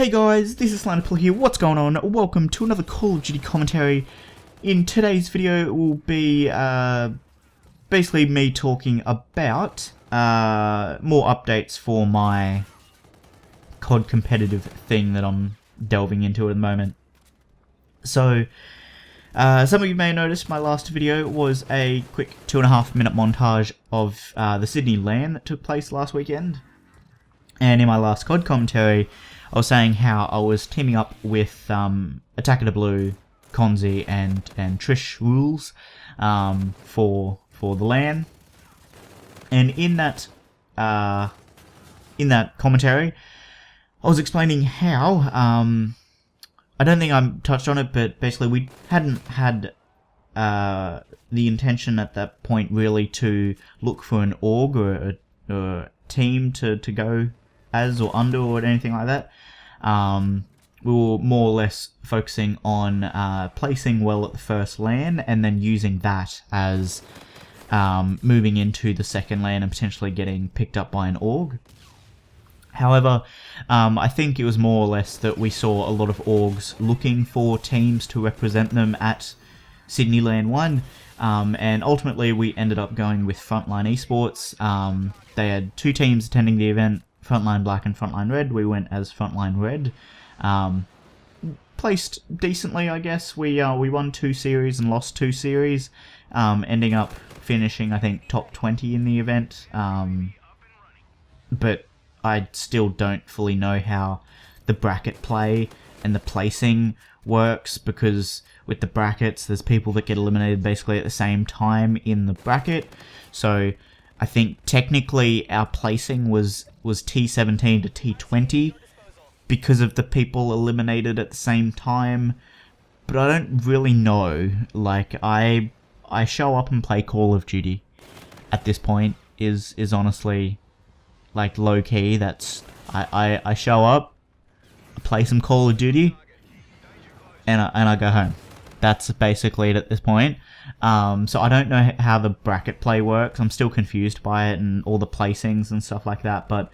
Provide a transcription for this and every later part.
Hey guys, this is SlantedPillow here. What's going on? Welcome to another Call of Duty commentary. In today's video, it will be basically me talking about more updates for my COD competitive thing that I'm delving into at the moment. So, some of you may notice my last video was a quick 2.5 minute montage of the Sydney LAN that took place last weekend. And in my last COD commentary, I was saying how I was teaming up with Attacker the Blue, Konzi, and Trish Rules for the LAN. And in that commentary, I was explaining how I don't think I touched on it, but basically we hadn't had the intention at that point really to look for an org or a team to go as or under or anything like that. We were more or less focusing on placing well at the first LAN and then using that as moving into the second LAN and potentially getting picked up by an org. However, I think it was more or less that we saw a lot of orgs looking for teams to represent them at Sydney LAN 1, and ultimately we ended up going with Frontline Esports. They had two teams attending the event, Frontline Black and Frontline Red. We went as Frontline Red. Placed decently, I guess. We won 2 series and lost 2 series, ending up finishing, I think, top 20 in the event. But I still don't fully know how the bracket play and the placing works, because with the brackets, there's people that get eliminated basically at the same time in the bracket. So I think technically our placing was T17 to T20 because of the people eliminated at the same time, but I don't really know. Like, I show up and play Call of Duty at this point is honestly like low key. That's I show up, I play some Call of Duty, and I go home. That's basically it at this point. So I don't know how the bracket play works. I'm still confused by it and all the placings and stuff like that. But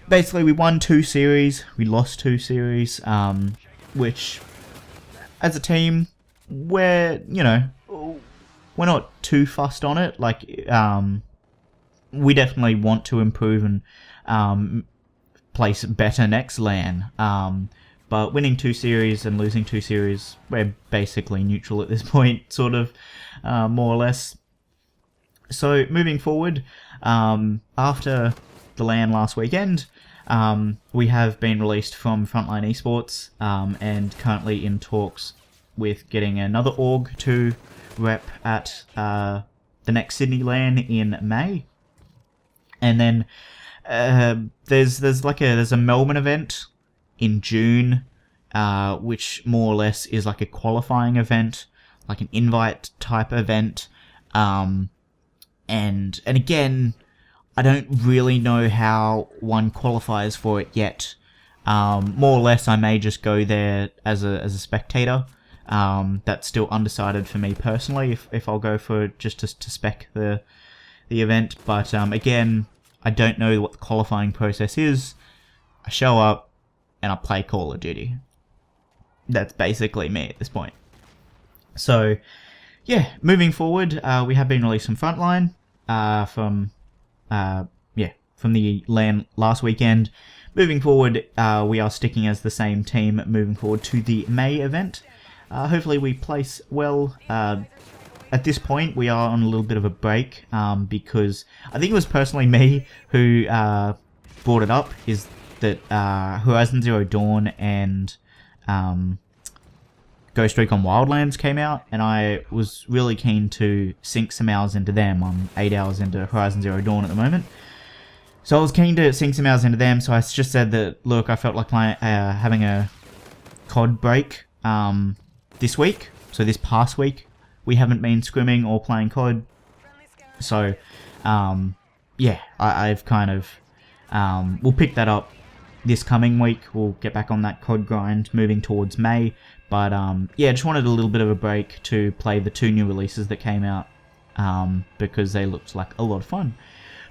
basically, we won 2 series, we lost 2 series, which, as a team, we're not too fussed on it. Like, we definitely want to improve and place better next LAN. But winning 2 series and losing 2 series, we're basically neutral at this point, sort of, more or less. So, moving forward, after the LAN last weekend, we have been released from Frontline Esports, and currently in talks with getting another org to rep at the next Sydney LAN in May. And then there's a Melbourne event in June, which more or less is like a qualifying event, like an invite type event, and again, I don't really know how one qualifies for it yet. More or less, I may just go there as a spectator. That's still undecided for me personally, if I'll go for just to spec the event. But again, I don't know what the qualifying process is. I show up and I play Call of Duty. That's basically me at this point. So, yeah, moving forward, we have been released from Frontline, from the LAN last weekend. Moving forward, we are sticking as the same team moving forward to the May event. Hopefully we place well. At this point, we are on a little bit of a break, because I think it was personally me who brought it up, is that Horizon Zero Dawn and Ghost Recon Wildlands came out, and I was really keen to sink some hours into them. I'm 8 hours into Horizon Zero Dawn at the moment. So I was keen to sink some hours into them, so I just said that, look, I felt like having a COD break this week. So this past week, we haven't been scrimming or playing COD. So, yeah, I've kind of, we'll pick that up this coming week. We'll get back on that COD grind moving towards May. But, yeah, just wanted a little bit of a break to play the 2 new releases that came out, because they looked like a lot of fun.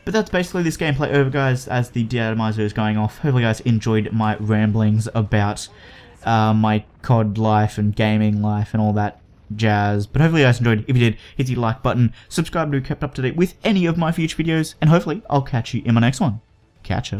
But that's basically this gameplay over, guys, as the deatomizer is going off. Hopefully you guys enjoyed my ramblings about my COD life and gaming life and all that jazz. But hopefully you guys enjoyed. If you did, hit the like button, subscribe to be kept up to date with any of my future videos, and hopefully I'll catch you in my next one. Catch ya.